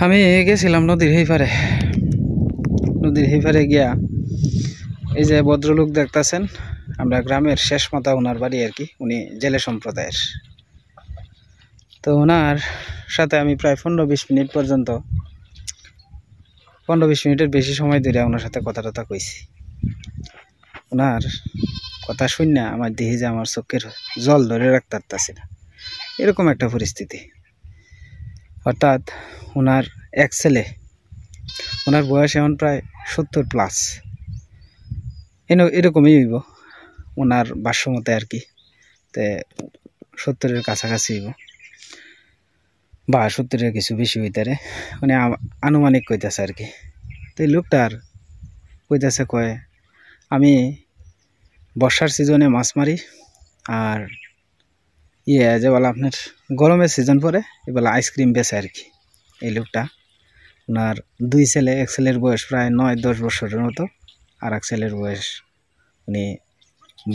আমি গেছিলাম নদীর এই পারে গিয়া এই যে ভদ্রলোক দেখতেছেন আমরা গ্রামের শেষ মাথা ওনার বাড়ি আর কি, উনি জেলে সম্প্রদায়ের। তো ওনার সাথে আমি প্রায় 15-20 মিনিট পর্যন্ত 15-20 মিনিটের বেশি সময় ধরে ওনার সাথে কথা কইছি। ওনার কথা শুনে আমার দেখি যে আমার চোখের জল ধরে রাখতে পারতাছি না, এরকম একটা পরিস্থিতি। অর্থাৎ ওনার এক ছেলে, ওনার বয়স এখন প্রায় 70+, এরকমই হইব ওনার ভাষ্যমতে আর কি। তে 70-এর কাছাকাছি হইব বা 70-এর কিছু বেশি হইতারে, মানে আনুমানিক কইতাছে আর কি। তো এই লোকটার কইতাছে, কয় আমি বর্ষার সিজনে মাছ মারি, আর যে বলে আপনার গরমের সিজন পরে এবেলা আইসক্রিম বেচে আর কি। এই লোকটা, ওনার 2 ছেলে, এক ছেলের বয়স প্রায় 9-10 বছরের মতো, আর এক ছেলের বয়স উনি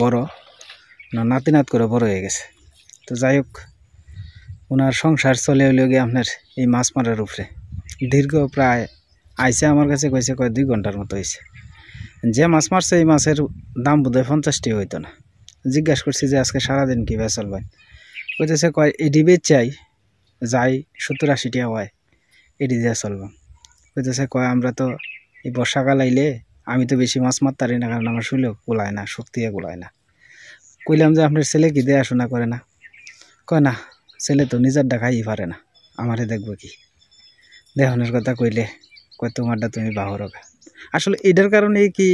বড়, নাতি করে বড় হয়ে গেছে। তো যাই হোক, ওনার সংসার চলে হইল গিয়ে আপনার এই মাছ মারার উপরে। দীর্ঘ প্রায় আইসে আমার কাছে কইছে, কয় 2 ঘন্টার মতো হয়েছে। যে মাছ মারছে এই মাছের দাম বোধহয় 50 টাকা হইতো না। জিজ্ঞাসা করছি যে আজকে সারাদিন কীভাবে চলবেন? কইতেছে, কয় এডি বেচ চাই যাই 70-80 টাকা হয়, এডি দিয়ে চলবাম। কইতেছে, কয় আমরা তো এই বর্ষাকাল আইলে আমি তো বেশি মাছ মারতারি না, কারণ আমার শুলেও কুলায় না, শক্তিও কুলায় না। কইলাম যে আপনার ছেলে কি দেখাশোনা করে না? কয় না, ছেলে তো নিজের দেখাই পারে না, আমারে দেখবো কি? দেখানোর কথা কইলে কয় তোমারটা তুমি বাহরগা। আসলে এটার কারণে কি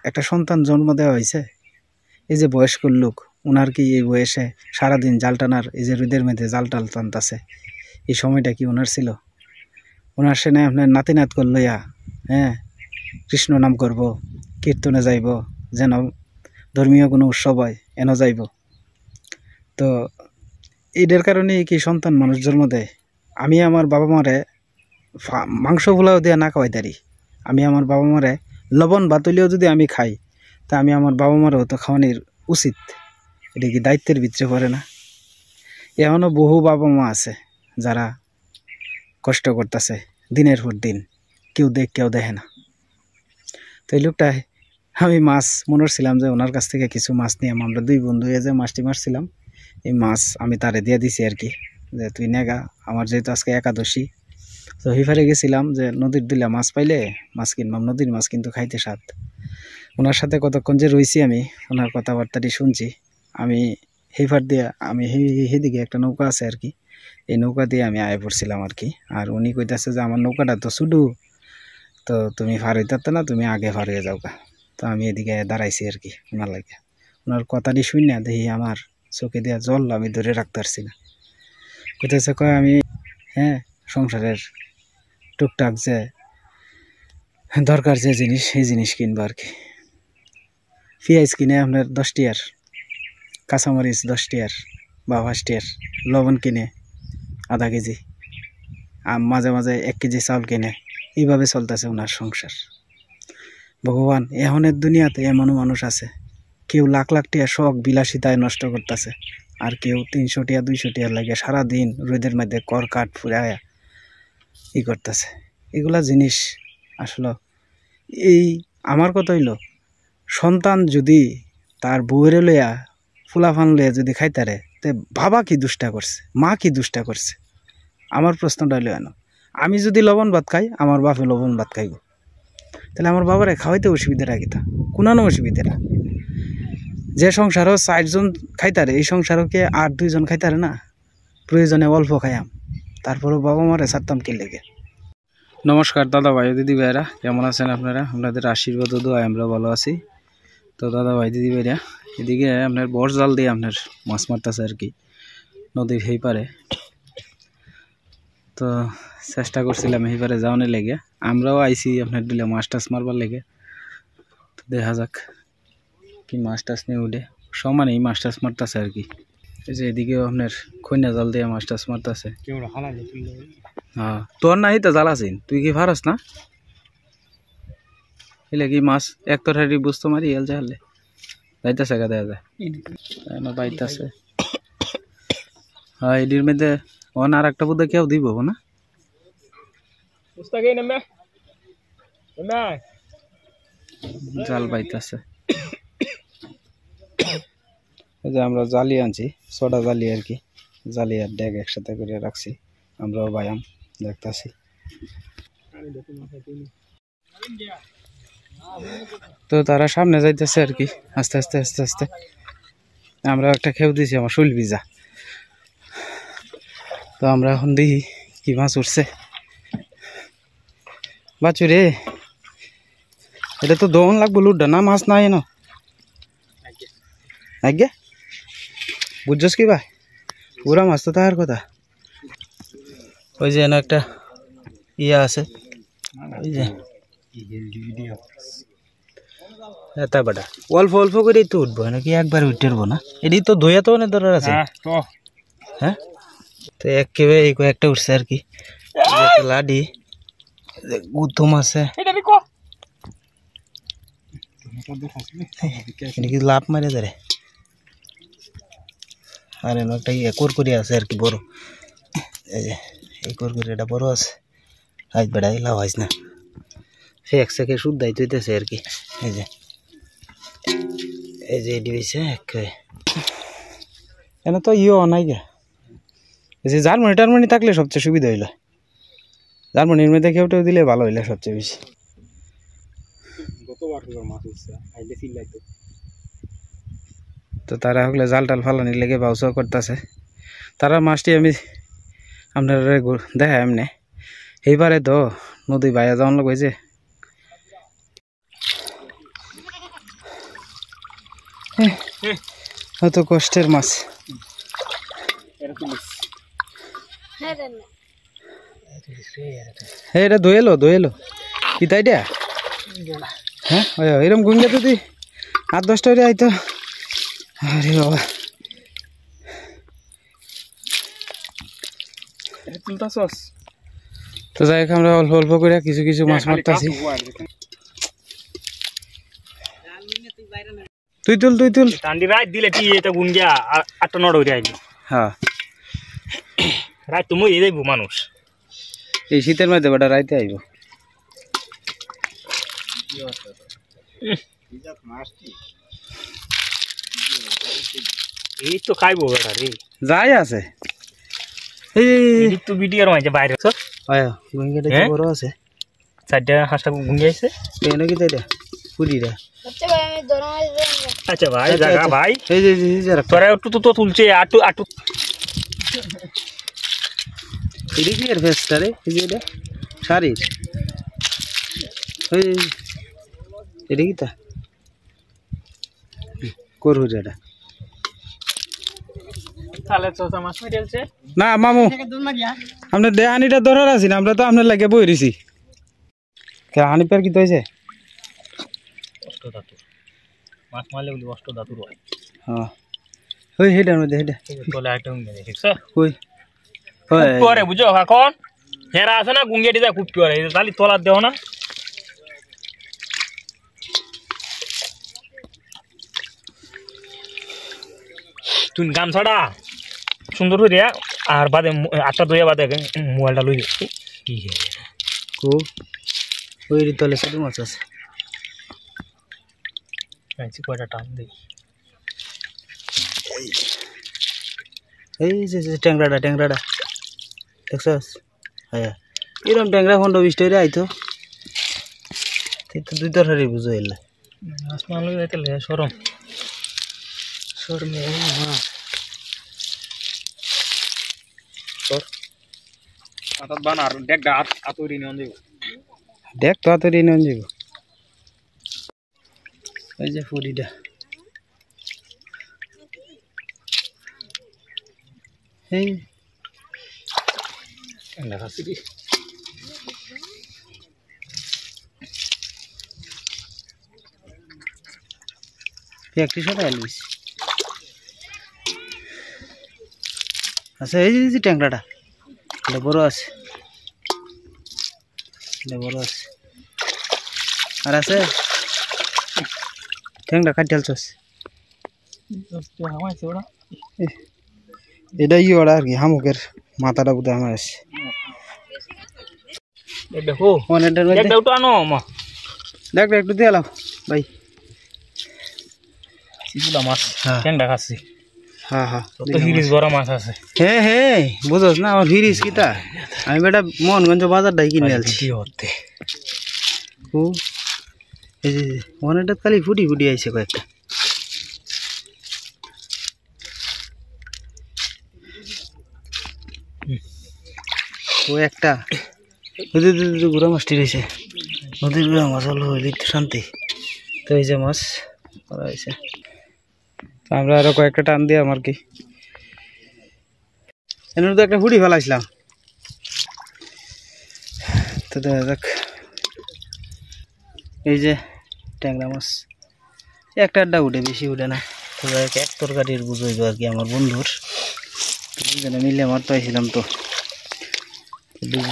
একটা সন্তান জন্ম দেওয়া হয়েছে? এই যে বয়স্ক লোক, ওনার কি এই বয়সে সারাদিন জাল টানার, এই যে রোদের মধ্যে জাল টাল টানতেছে, এই সময়টা কি ওনার ছিল? ওনার সেনে আপনার নাত করলইয়া কৃষ্ণ নাম করব, কীর্তনে যাইব, যেন ধর্মীয় কোনো উৎসব হয় এন যাইব। তো এটার কারণে কি সন্তান মানুষ জন্ম দেয়? আমি আমার বাবা মারে মাংস পোলাও দিয়ে না খাওয়াই দাঁড়ি, আমি আমার বাবা মারে লবণ বাতুলিও যদি আমি খাই, তা আমি আমার বাবা মারও তো খাওয়ানোর উচিত। এটা কি দায়িত্বের ভিতরে পড়ে না? এখনও বহু বাবা মা আছে যারা কষ্ট করতেছে দিনের পর দিন, কেউ দেখে না। তো এই লোকটা, আমি মাছ মনে ছিলাম যে ওনার কাছ থেকে কিছু মাছ নিয়ে আমরা 2 বন্ধু যে মাছটি মারছিলাম, এই মাছ আমি তারে দিয়ে দিছি আর কি, যে তুই নেগা, আমার যেহেতু আজকে একাদশী। তো হিফারে গেছিলাম যে নদীর দিলা মাছ পাইলে মাছ কিনবাম, নদীর মাছ কিন্তু খাইতে স্বাদ। ওনার সাথে কতক্ষণ যে রয়েছি আমি, ওনার কথাবার্তাটি শুনছি। আমি হিফার দিয়ে, আমি সেদিকে একটা নৌকা আছে আর কি, এই নৌকা দিয়ে আমি আয় পড়ছিলাম আর কি। আর উনি কইতাছে যে আমার নৌকাটা তো ছুডু, তো তুমি ফার হইতে না, তুমি আগে ফার হয়ে যাও গা। তো আমি এদিকে দাঁড়াইছি আর কি ওনার লাগে। ওনার কথাটি শুনি না দেখি আমার চোখে দেওয়া জল আমি ধরে রাখতে পারছি না। কইতেছে, কয় আমি সংসারের টুকটাক যে দরকার যে জিনিস, সেই জিনিস কিনবো আর কি। পেঁয়াজ কিনে আপনার 10 টাকার, কাঁচামরিচ 10 টাকার বা 5 টাকার, লবণ কিনে আধা কেজি, মাঝে মাঝে 1 কেজি চাউল কিনে, এইভাবে চলতেছে ওনার সংসার। ভগবান, এখনের দুনিয়াতে এমনও মানুষ আছে, কেউ লাখ টাকা শখ বিলাসিতায় নষ্ট করতেছে, আর কেউ 300 টাকা 200 টাকা লাগে সারাদিন রোদের মধ্যে কর কাঠ ফুরায়া করতেছে। এগুলা জিনিস আসলে এই আমার কথা হইল, সন্তান যদি তার বউরে লইয়া ফুলাফান লইয়া যদি খাইতারে, তে বাবা কি দুষ্টা করছে, মা কি দুষ্টা করছে? আমার প্রশ্নটা হইল, আমি যদি লবণ ভাত খাই, আমার বাপে লবণ ভাত খাইব, তাহলে আমার বাবারে খাওয়াইতে অসুবিধাটা কিতা? কোনো অসুবিধাটা। যে সংসারও 4 জন খাইতারে, এই সংসারও কে 8-2 জন খাইতারে না? প্রয়োজনে অল্প খাইয়াম, তারপরেও বাবা মারে ছাড়তাম কি লেগে। নমস্কার দাদা ভাই দিদি ভাইরা, কেমন আছেন আপনারা? আপনাদের আশীর্বাদ ও দোয়ায় আমরা ভালো আছি। তো দাদা ভাই দিদি ভাইরা, এদিকে আপনার বড় জাল দিয়ে আপনার মাছ মারতেছে আর কি নদীর সেই পারে। তো চেষ্টা করছিলাম এই পারে যাওয়ার লেগে, আমরাও আইছি আপনার দিলে মাছ টাছ মারবার লেগে। তো দেখা যাক কি মাছ টাছ নিয়ে উঠে, সমানেই মাছ টাছ মারতেছে আর কি। এই যে এদিকেও আপনার খৈনা জাল দিয়ে মাছ টাছ মারতেছে। হ্যাঁ, তোর নাই তো জাল আছিস, তুই কি পারস না? এলে কি মাছ এক তরকারি বুঝতে মারি এল যাইলে যাইতেছে গা, দেখা যায় বাইতেছে। হ্যাঁ, এটির মধ্যে অন আর একটা বোধহয় কেউ দিব না, জাল বাইতেছে এই যে আমরা জালি আনছি ছোটা জালি আর কি জালি আর ড্যাগ একসাথে করে রাখছি আমরাও ব্যায়াম দেখতেছি তো তারা সামনে যাইতেছে আর কি আস্তে আস্তে আস্তে আস্তে আমরা একটা খেউ দিয়েছি আমার শৈল ভিজা তো আমরা এখন দেখি কি মাছ উঠছে বাছু রে এটা তো দোন লাগবো লুড্ডা না মাছ নাই না আগে বুঝছস কি ভাই পুরা মাছ তো তাহার কথা ওই যে এনে একটা ইয়া আছে ওই যে এটা বড়া অল্প অল্প করে তো উঠবো নাকি একবার উঠেরবো না এটি তো ধুয়ে তো অনেক দরকার আছে হ্যাঁ তো একেবারে এই কয়েকটা উঠছে আর কি লাডি গুতুম আছে কি লাভ মারে ধরে আর একটা কোরকুরি আছে আর কি বড় এই যে এই কোরকুরিটা বড় আছে আজ বেড়াই লাভ হয় না সে এক সেকে শুদ্ধাই তুইতেছে আর কি এই যে এটি হয়েছে এনে তো ইয়ে নাই গে যে জার্মানি টার্মানি থাকলে সবচেয়ে সুবিধা হইলো জার্মানির মধ্যে কেউটেও দিলে ভালো হইলে সবচেয়ে বেশি তো তারা হলে জাল টাল ফালানির লেগে বাউসাও করতেছে তারা মাছটি আমি আপনার দেখা এমনি এইবারে তো নদী বাইয়া যাওয়ান লোক হয়েছে হয়তো কষ্টের মাছ এটা দোয়েলো কি তাই দিয়া হ্যাঁ এরকম গুঙ্গে তো তুই 8-10টা আইতো আরে বাবা তো যাই হোক আমরা অল্প অল্প করে কিছু কিছু মাছ মারতেছি তুই তুল টান্ডি রাত দিলে কি এটা গুন গিয়া 8-9 হইরে আইলি হ্যাঁ রাত তুমি এই যাইবো মানুষ এই শীতের মধ্যে বড় রাইতে আইবো এই তো খাইবো বেটা রে যাই আছে এই তো ভিডিওর মাঝে বাইরে সব আয়া গুঙ্গিটা বড় আছে চারটা হাঁসটা গুঙ্গি আইছে এনে কি তাইটা পুরিরা আচ্ছা ভাই জায়গা ভাই এই যে তোরা একটু তো তুলছে আটু এডি কি এর ফেসটা রে এই যে এটা শাড়ির এই এডি কি তা করু যেটা তাহলে চোষা মাছ মেরেলছে না মামু আমরা দেহানিটা ধরার আছি না আমরা তো আপনার লাগে বই রইছি কে হানি পের কি হইছে অষ্ট ধাতু মাছ মারলে বলি অষ্ট ধাতুর হয় হ্যাঁ ওই হেডার মধ্যে হেডা তোলে আইটেম নেই দেখছ কই হয় পরে বুঝো এখন হেরা আছে না গুঙ্গিয়াটি যা খুব পরে খালি তোলা দেও না তুই গামছাড়া সুন্দর হয়ে আর বাদে 8টা দইয়া বাদে মোবাইলটা লই কি কো ওই তলে ছোট মাছ আছে আইছি কয়টা টান দেই এই যে ট্যাংরাটা দেখছস হ্যাঁ এরকম ট্যাংরা 15-20 টাকা আইতো তো দুই তরকারি বুঝো এলে আসমান লই যাইতে শরম শরমে হ্যাঁ আতাত বানার ডেকটা আতরি নিয়ে দিব দেখ তো আতরি নিয়ে যাব এই যে ফুরিটা এই দেখা সিরি একটি সাথে আলবিস আচ্ছা এই যে ট্যাংরাটা এটা বড় আছে আর আছে ট্যাংরা কাটি আলছস এটা ওরা আর কি হামুকের মাথাটা বুঝে আমার আছে দেখো ওনেটার মধ্যে একটা আনো মা দেখ একটু দিয়ে লাও ভাই চিকুলা মাছ হ্যাঁ। কেন দেখাচ্ছি হ্যাঁ হ্যাঁ তো হিরিস বড় মাছ আছে হে হে বুঝোস না আমার হিরিস কিতা আমি বেটা মোহনগঞ্জ বাজার ডাই কিনে আলছি কি হতে ও এই যে ওনেটার খালি ফুটি ফুটি আইছে কয়েকটা ও একটা নদীর গুড়া মাছটি রয়েছে নদীর গুড়া মাছ হলো হইলে একটু শান্তি তো এই যে মাছ করা হয়েছে আমরা আরো কয়েকটা টান দিয়ে আমার কি এর তো একটা হুড়ি ফেলাইছিলাম তো দেখা যাক এই যে ট্যাংরা মাছ একটা আড্ডা উঠে বেশি উঠে না তো এক তরকারির বুঝইব আর কি আমার বন্ধুর দুজনে মিলে মারতে হয়েছিলাম তো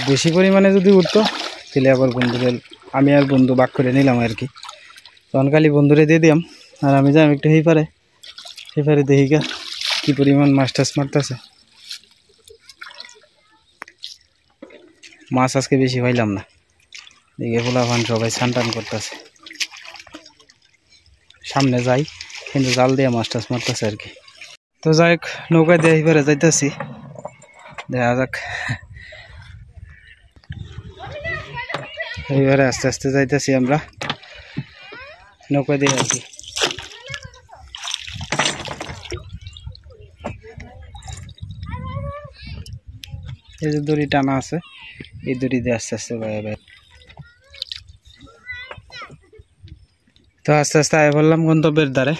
বেশি পরিমাণে যদি উঠতো তাহলে আবার বন্ধুদের আমি আর বন্ধু বাক করে নিলাম আর কি তখন খালি বন্ধুরে দিয়ে দিলাম আর আমি যাই একটু হেই পারে দেখি গা কি পরিমাণ মাছ টাছ মারতেছে মাছ আজকে বেশি পাইলাম না দেখে পোলাপান সবাই স্নান টান করতেছে সামনে যাই কিন্তু জাল দিয়ে মাছ টাছ মারতেছে আর কি তো যাই হোক নৌকা দিয়ে এইবারে যাইতেছি দেখা যাক এইবারে আস্তে আস্তে যাইতেছি আমরা নৌকা দিয়ে আর কি এই যে দড়ি টানা আছে এই দড়ি দিয়ে আস্তে আস্তে বাইরে বাইরে তো আস্তে আস্তে আয় বললাম গন্তব্যের দ্বারে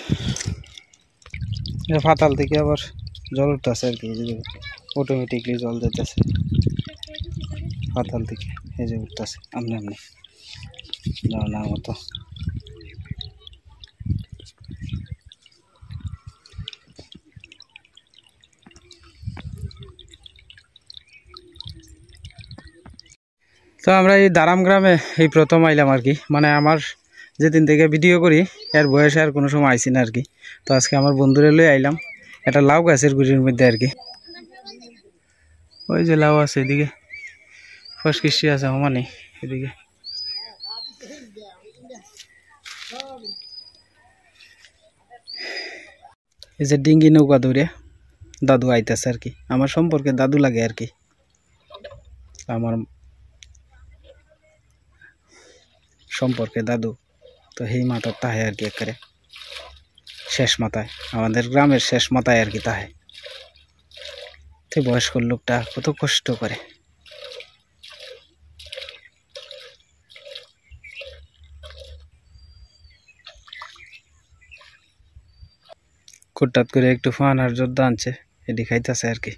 ফাতাল থেকে আবার জল উঠতেছে আর কি অটোমেটিকলি জল দিতেছে ফাতাল থেকে এই যে উঠতেছে আমনে আমনে না মতো তো আমরা এই দারাম গ্রামে এই প্রথম আইলাম আর কি মানে আমার যেদিন থেকে ভিডিও করি এর বয়সে আর কোনো সময় আইসি না আর কি তো আজকে আমার বন্ধুরে লই আইলাম একটা লাউ গাছের গুড়ির মধ্যে আর কি ওই যে লাউ আছে এদিকে ফসকিসি আছে সমানে এদিকে এই যে ডিঙ্গি নৌকা ধরে দাদু আইতেছে আর কি আমার সম্পর্কে দাদু লাগে আর কি আমার সম্পর্কে দাদু তো সেই মাথার তাহে আর কি একেবারে শেষ মাথায় আমাদের গ্রামের শেষ মাথায় আর কি তাহে তো বয়স্ক লোকটা কত কষ্ট করে হঠাৎ করে একটু ফান আর যোদ্ধা আনছে এটি খাইতেছে আর কি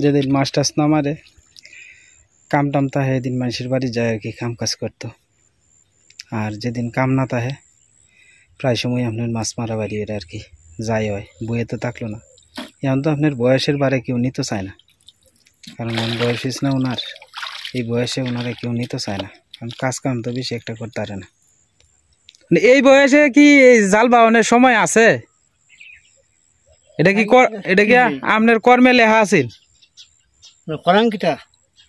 যেদিন মাছ টাছ না মারে কাম টাম তাহে এদিন মানুষের বাড়ি যায় আর কি কাম কাজ করতো আর যেদিন কাম না তাহে প্রায় সময় আপনার মাছ মারা বাড়ি এটা আর কি যাই হয় বইয়ে তো থাকলো না এখন তো আপনার বয়সের বারে কেউ নিতে চায় না কারণ বয়স হয়েছে না ওনার এই বয়সে ওনারা কেউ নিতে চায় না কারণ কাজ কাম তো বেশি একটা করতে পারে না এই বয়সে কি জাল বাহনের সময় আছে এটা কি আপনার কর্মে লেখা আছে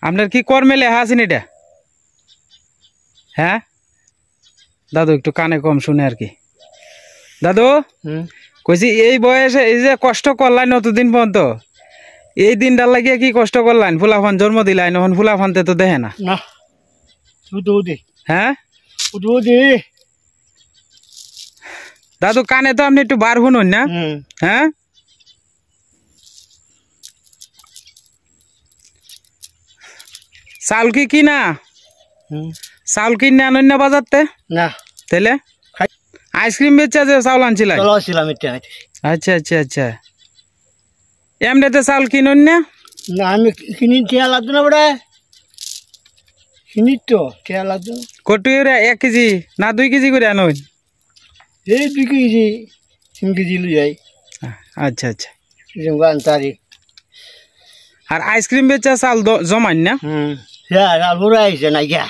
আপনার কি কর্মে লেখা আছেন এটা হ্যাঁ দাদু একটু কানে কম শুনে আর কি দাদু কইছি এই বয়সে এই যে কষ্ট করলেন অতদিন পর্যন্ত এই দিনটার লাগিয়ে কি কষ্ট করলেন ফুলাফান জন্ম দিলেন এখন ফুলাফানতে তো দেখে না হ্যাঁ দাদু কানে তো আপনি একটু বার শুনুন না হ্যাঁ চাউল কি না চাউল কিনে আনেন না বাজারতে না তাহলে আইসক্রিম বেচা যে চাউল আনছিলাম আচ্ছা আচ্ছা আচ্ছা এমনিতে চাউল কিনুন না আমি কিনে লাগতো না বড় চিনি তো খেয়ালা তো কটু 1 কেজি না 2 কেজি করে আনুন এই 2 কেজি 3 কেজি লই যাই আচ্ছা আচ্ছা জঙ্গান তারি আর আইসক্রিম বেচা চাল জমাইন না হ্যাঁ আর বড় আইছে না গিয়া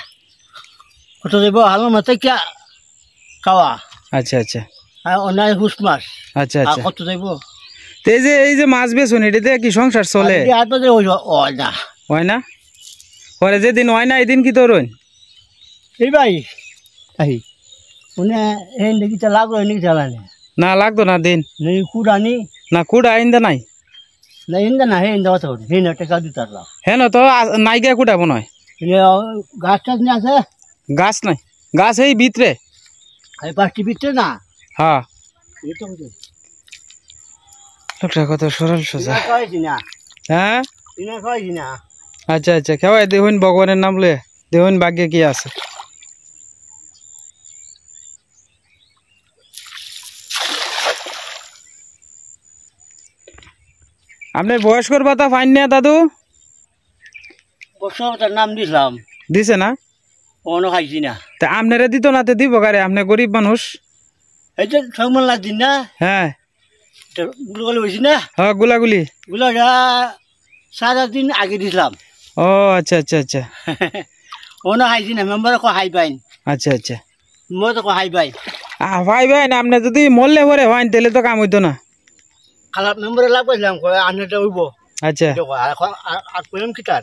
কত দেব হালো মতে কি খাওয়া আচ্ছা আচ্ছা আর অনাই হুস মাছ আচ্ছা আর আচ্ছা কত দেব তো এই যে মাছ বেচুন এটাতে কি সংসার চলে আর তো ওই না হয় না পরে যেদিন হয় না এদিন কি তোরুন এই ভাই আই উনি এই নাকি তা লাগলো নাকি চালানে না লাগতো না দিন নেই কুড়ানি না কুড়া আইন্দা নাই না ইন্দা না হে ইন্দা কথা হে না টাকা দিতারলা হ্যাঁ তো নাইকা কুড়া মনে হয় গাছ টাছ নিয়ে আছে গাছ নাই গাছ এই ভিতরে এই পাঁচটি ভিতরে না হ্যাঁ এই তো বুঝে লোকটা কত সরল সোজা খাইছি না হ্যাঁ ইনা খাইছি না আচ্ছা আচ্ছা খেওয়াই দেখুন ভগবানের নাম লয়ে দেখুন ভাগ্যে কি আছে আপনার বয়স্কর ভাতা ফাইন না দাদু বসবাতার নাম দিলাম দিছে না অন্য খাইছি না তা আপনারা দিত না তো দিব কারে আপনি গরিব মানুষ এই যে সমান লাগছি না হ্যাঁ গুলো হয়েছি না হ্যাঁ গুলাগুলি গুলো 7 দিন আগে দিলাম ও আচ্ছা আচ্ছা আচ্ছা অন্য খাইছি না মেম্বার কো হাই পাইন আচ্ছা আচ্ছা মই তো কো হাই পাই ভাই ভাই না আপনি যদি মরলে পরে হয় তাহলে তো কাম হইতো না খারাপ মেম্বারে লাভ পাইলাম আনতে হইব আচ্ছা আর কইলাম কি তার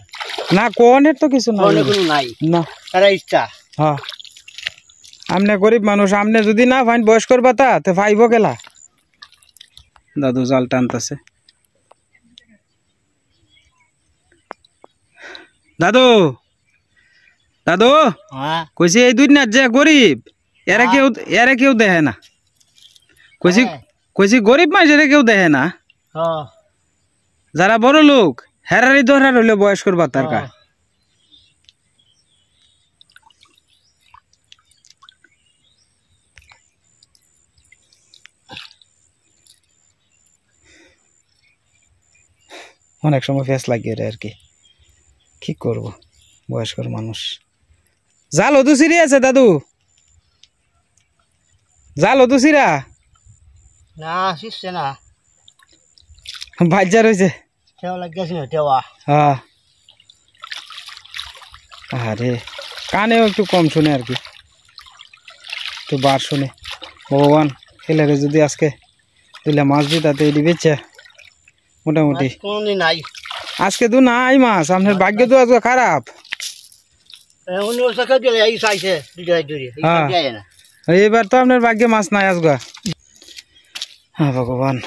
না কোনের তো কিছু নাই অনেক কোনো নাই না তারা ইচ্ছা হ্যাঁ আপনি গরিব মানুষ আপনি যদি না ফাইন বয়স্কর ভাতা তো ফাইব গেলা দাদু জাল টানতেছে দাদু দাদু হ্যাঁ কইছি এই দুই না যে গরিব এরা কেউ দেখে না কইছি গরিব মানুষ এরা কেউ দেখে না যারা বড় লোক হেরারি দরকার হইলো বয়স্কর ভাতার কা অনেক সময় ফেস লাগিয়ে রে আর কি করব বয়স্কর মানুষ জাল হতো সিরি আছে দাদু জাল হতো সিরা না শিখছে না বাজার হয়েছে তেও লাগিয়েছে না তেওয়া হ্যাঁ আরে কানেও একটু কম শুনে আর কি একটু বার শুনে ভগবান খেলারে যদি আজকে দিলে মাছ দিই তাতে এটি বেচে মোটামুটি কোনদিন নাই আজকে তো নাই মাছ আপনার ভাগ্য তো আজকে খারাপ উনি ওর সাথে দিলে এই চাইছে হ্যাঁ এবার তো আপনার ভাগ্যে মাছ নাই আজকে হ্যাঁ ভগবান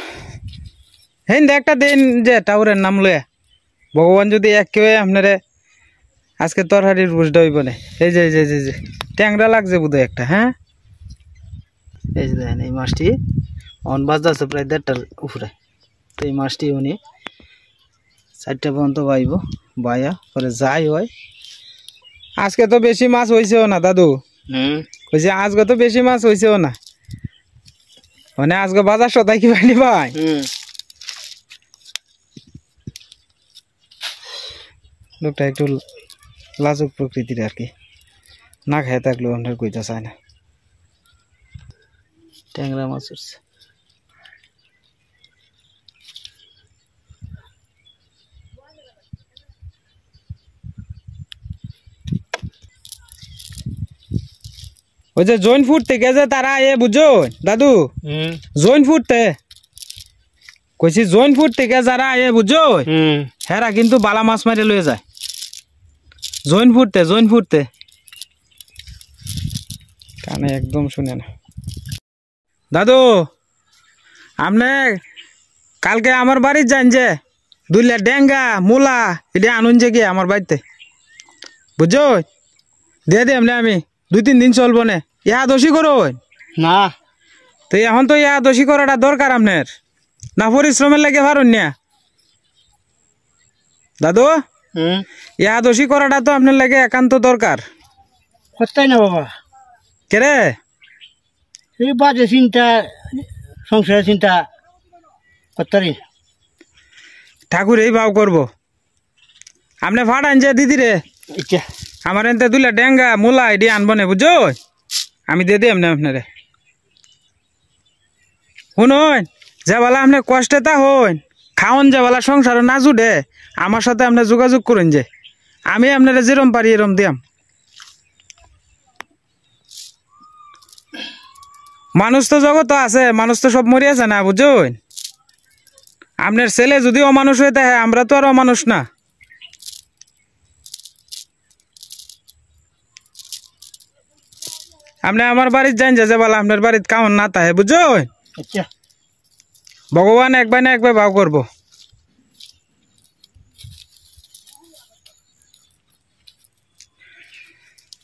হেন একটা দিন যে টাউরের নাম লয়ে ভগবান যদি এক কেউ আপনারে আজকে তরহারির বুঝতে হইব না এই যে যে ট্যাংরা লাগছে বোধহয় একটা হ্যাঁ এই যে দেখেন এই মাছটি অন বাজতে আছে প্রায় 1.5টার উপরে তো এই মাছটি উনি 4টা পর্যন্ত বাইব বাইয়া পরে যাই হয় আজকে তো বেশি মাছ হয়েছেও না দাদু কইছে আজকে তো বেশি মাছ হয়েছেও না মানে আজকে বাজার সদাই কি পাইনি ভাই লোকটা একটু লাজুক প্রকৃতির আর কি না খেয়ে থাকলেও অন্যের কইতে চায় না ট্যাংরা মাছ উঠছে ওই যে জৈন ফুড থেকে যে তারা এ বুঝো দাদু জৈন ফুড তে কইছি জৈন ফুড থেকে যারা এ বুঝো হেরা কিন্তু বালা মাছ মারে লয়ে যায় জৈন ফুডতে কানে একদম শুনে না দাদু আপনি কালকে আমার বাড়ির যান যে 2 লা ডেঙ্গা মূলা এটা আনুন যে গিয়ে আমার বাড়িতে বুঝছো দিয়ে দিই আমি 2-3 দিন চলবো না ইহা দোষী করো না তো এখন তো ইহা দোষী করাটা দরকার আপনার না পরিশ্রমের লাগে পারুন না দাদু ইহা দোষী করাটা তো আপনার লাগে একান্ত দরকার হচ্ছাই না বাবা কেরে এই বাজে চিন্তা সংসারের চিন্তা করতারি ঠাকুর এই ভাব করবো আপনি ফাটান যে দিদি রে ইচ্ছা আমার এনতে দুইলা ডেঙ্গা মূলা এডি আনবো না বুঝছো আমি দিয়ে দিই না আপনারে শুনুন যে বলা আপনি কষ্টে তা হইন খাওন যে বলা সংসার না জুড়ে আমার সাথে আপনি যোগাযোগ করুন যে আমি আপনারা যেরম পারি এরম দিয়াম মানুষ তো জগৎ আছে মানুষ তো সব মরে আছে না বুঝুন আপনার ছেলে যদি অমানুষ হয়ে থাকে আমরা তো আর অমানুষ না আপনি আমার বাড়িতে যান যে বলা আপনার বাড়িতে কাউন না থাকে বুঝুন আচ্ছা ভগবান একবার না একবার ভাও করবো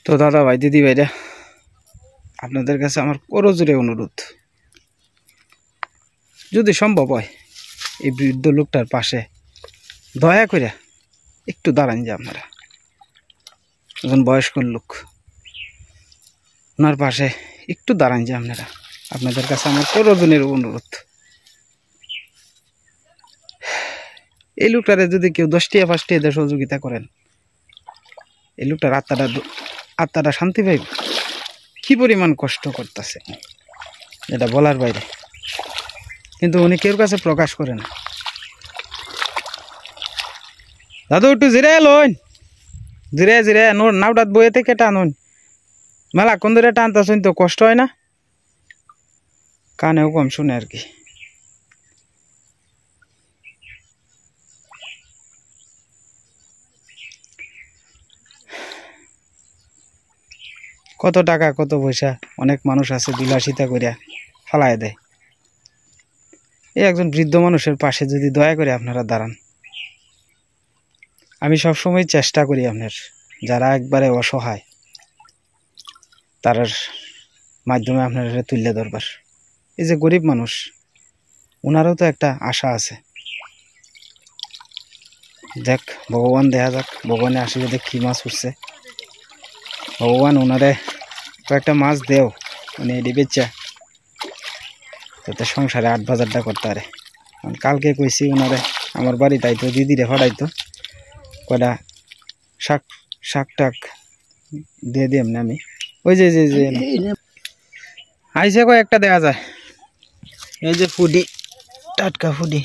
তো দাদা ভাই দিদি ভাইরা আপনাদের কাছে আমার করজোরে অনুরোধ যদি সম্ভব হয় এই বৃদ্ধ লোকটার পাশে দয়া করে একটু দাঁড়ান যে আপনারা একজন বয়স্ক লোক ওনার পাশে একটু দাঁড়ান যে আপনারা আপনাদের কাছে আমার করজনের অনুরোধ এই লোকটারে যদি কেউ 10 টাকা 5 টাকা দিয়ে সহযোগিতা করেন এই লোকটার আত্মাটা শান্তি পাইব কি পরিমাণ কষ্ট করতেছে এটা বলার বাইরে কিন্তু উনি কেউ কাছে প্রকাশ করে না দাদু একটু জিরে লইন জিরে জিরে নাওটাত বইয়ে থেকে টানুন মেলা কোন ধরে টানতেছেন তো কষ্ট হয় না কানেও কম শুনে আর কি কত টাকা কত পয়সা অনেক মানুষ আছে বিলাসিতা করিয়া ফালাই দেয় এই একজন বৃদ্ধ মানুষের পাশে যদি দয়া করে আপনারা দাঁড়ান আমি সবসময় চেষ্টা করি আপনার যারা একবারে অসহায় তার মাধ্যমে আপনারা তুলে ধরবার এই যে গরিব মানুষ ওনারও তো একটা আশা আছে দেখ ভগবান দেখা যাক ভগবানের আশীর্বাদে কি মাছ উঠছে ভগবান ওনারে কয়েকটা মাছ দেও উনি এটি বেচা যাতে সংসারে 8,000 করতে পারে কালকে কইছি ওনারে আমার বাড়ি তাইতো দিদিরে হড়াইতো কয়টা শাক টাক দিয়ে দিই এমনি আমি ওই যে আইসে কয়েকটা দেওয়া যায় এই যে ফুডি টাটকা ফুডি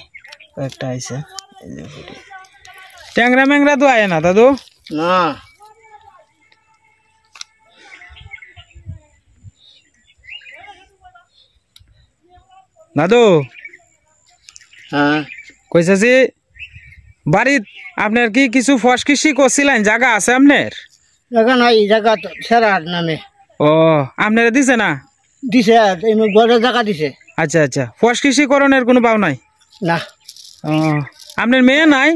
কয়েকটা আইসে এই যে ফুডি ট্যাংরা ম্যাংরা তো আয় না দাদু না দাদু হ্যাঁ কইসাছি বাড়িত আপনার কি কিছু ফস কৃষি করছিলেন জায়গা আছে আপনার জায়গা নাই জায়গা সেরার নামে ও আপনারা দিছে না দিছে এমনি গড়ের জায়গা দিছে আচ্ছা আচ্ছা ফস কৃষি করণের কোনো পাও নাই না ও আপনার মেয়ে নাই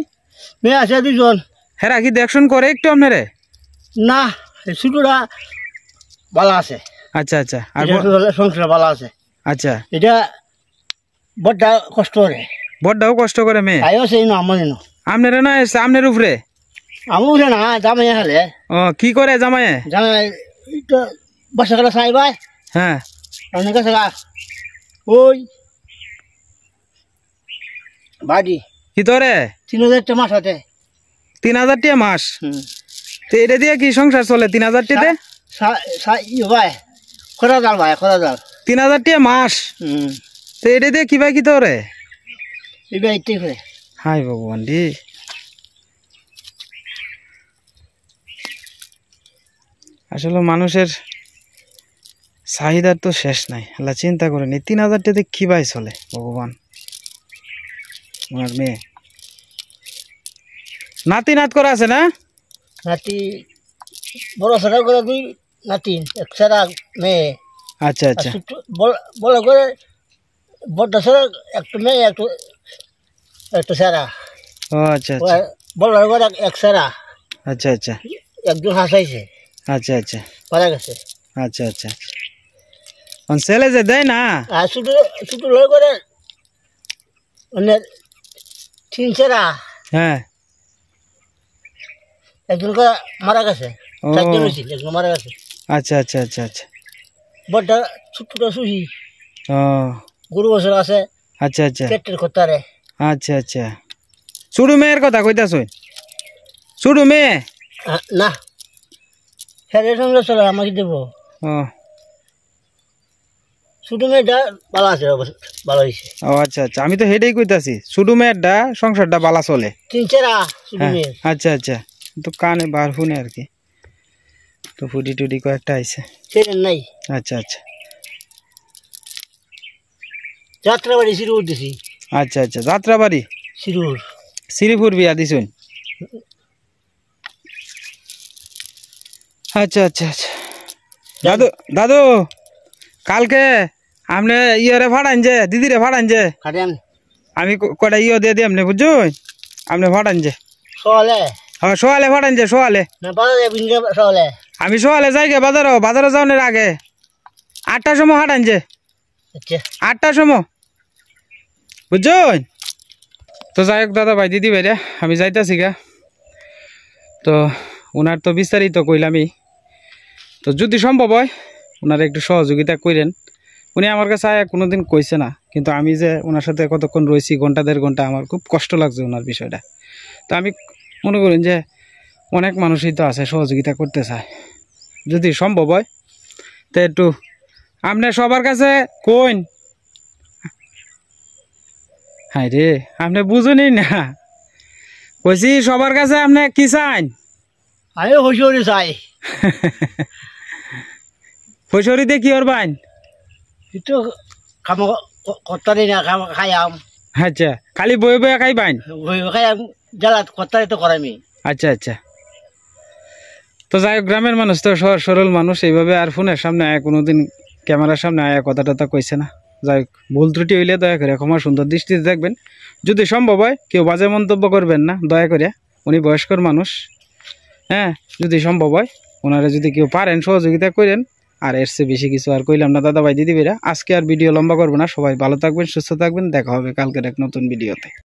মেয়ে আছে 2 জন হেরা কি দেখশন করে একটু আপনারে না ছোটরা ভালো আছে আচ্ছা আচ্ছা আর সংসার ভালো আছে আচ্ছা এটা বড়টা কষ্ট করে বড়টাও কষ্ট করে মেয়ে তাইও সেই না আমার না আপনারা না সামনের উপরে আমি উঠে না জামাই হলে ও কি করে জামাইয়ে জামাই তো বসে গেলে সাই ভাই হ্যাঁ অনেক আছে ওই বাড়ি কি তোরে 3,000 টাকা মাস হতে 3,000 টাকা মাস তো এটা দিয়ে কি সংসার চলে 3,000 টাকাতে ভাই খরা জাল ভাই খরা জাল 3,000 টাকা মাস তো এটা দিয়ে কি ভাই কি তোরে এবার এইটাই করে হাই ভগবান রে আসলে মানুষের চাহিদার তো শেষ নাই আল্লাহ চিন্তা করেন এই 3,000 টাকাতে কি ভাই চলে ভগবান আমার মেয়ে নাতি নাত করা আছে না নাতি বড় সারা করে 2 নাতি এক সারা মেয়ে আচ্ছা আচ্ছা বড় করে বড়টা সারা একটা মেয়ে একটা সারা ও আচ্ছা আচ্ছা বড় করে এক সারা আচ্ছা আচ্ছা একজন হাসাইছে আচ্ছা আচ্ছা পারা গেছে আচ্ছা আচ্ছা ছেলে যে দেয় না আর ছোট ছোট লয় করে মানে 3 সারা হ্যাঁ একজন করে মারা গেছে ও 4 জন হয়েছিল একজন মারা গেছে আচ্ছা আচ্ছা আচ্ছা আচ্ছা বড়টা ছোটটা সুহি ও গরু বছর আছে আচ্ছা আচ্ছা পেটের কথা আচ্ছা আচ্ছা ছোট মেয়ের কথা কইতাছ ছোট মেয়ে না হেরে সঙ্গে চলে আমাকে দেবো ও ছোট মেয়েটা ভালো আছে ভালো হয়েছে ও আচ্ছা আচ্ছা আমি তো হেডেই কইতাছি ছোট মেয়েরটা সংসারটা বালা চলে 3-4 ছোট হ্যাঁ, মেয়ে আচ্ছা আচ্ছা তো কানে বার শুনে আর কি তো ফুটি টুটি কয়েকটা আইছে সেটা নাই আচ্ছা আচ্ছা যাত্রাবাড়ি শিরুর দিছি আচ্ছা আচ্ছা যাত্রাবাড়ি শিরুর শ্রীপুর বিয়া দিছুন আচ্ছা আচ্ছা আচ্ছা দাদু দাদু কালকে আপনি ইয়ে ফাড়ান যে দিদিরে ফাড়ান যে কাটেন আমি কটা ইয়ে দিয়ে দিই আপনি বুঝুন আপনি ফাড়ান যে সলে হ্যাঁ সোয়ালে ফাড়ান যে সোয়ালে না বাজারে বিনকে সলে আমি সোয়ালে যাই গে বাজারও যাওয়ার আগে 8টার সময় হাঁটান যে আচ্ছা 8টার সময় বুঝুন তো যাই হোক দাদা ভাই দিদি ভাইরা আমি যাইতাছি গা তো ওনার তো বিস্তারিত কইলামই তো যদি সম্ভব হয় ওনার একটু সহযোগিতা করেন উনি আমার কাছে কোনোদিন কইছে না কিন্তু আমি যে ওনার সাথে কতক্ষণ রয়েছি ঘন্টা 1.5 ঘন্টা আমার খুব কষ্ট লাগছে ওনার বিষয়টা তো আমি মনে করেন যে অনেক মানুষই তো আছে সহযোগিতা করতে চায় যদি সম্ভব হয় তো একটু আপনি সবার কাছে কইন হাই রে আপনি বুঝুনই না কইছি সবার কাছে আপনি কি চান আমি হইসরি চাই ফসরিতে কি করবেন itu kamu kotor ini kamu kayam আচ্ছা খালি বয়ে বয়ে খাইবেন kayam jalan kotor itu korami আচ্ছা আচ্ছা তো যাই হোক গ্রামের মানুষ তো সহজ সরল মানুষ এইভাবে আর ফোনের সামনে আয়া কোনোদিন ক্যামেরার সামনে আয়া কথা টথা কইছে না যাই হোক ভুল ত্রুটি হইলে দয়া করে ক্ষমা সুন্দর দৃষ্টিতে দেখবেন যদি সম্ভব হয় কেউ বাজে মন্তব্য করবেন না দয়া করে উনি বয়স্কর মানুষ হ্যাঁ যদি সম্ভব হয় ওনারা যদি কেউ পারেন সহযোগিতা করেন আর এর চেয়ে বেশি কিছু আর কইলাম না দাদা ভাই দিদি ভাইরা আজকে আর ভিডিও লম্বা করবো না সবাই ভালো থাকবেন সুস্থ থাকবেন দেখা হবে কালকের এক নতুন ভিডিওতে।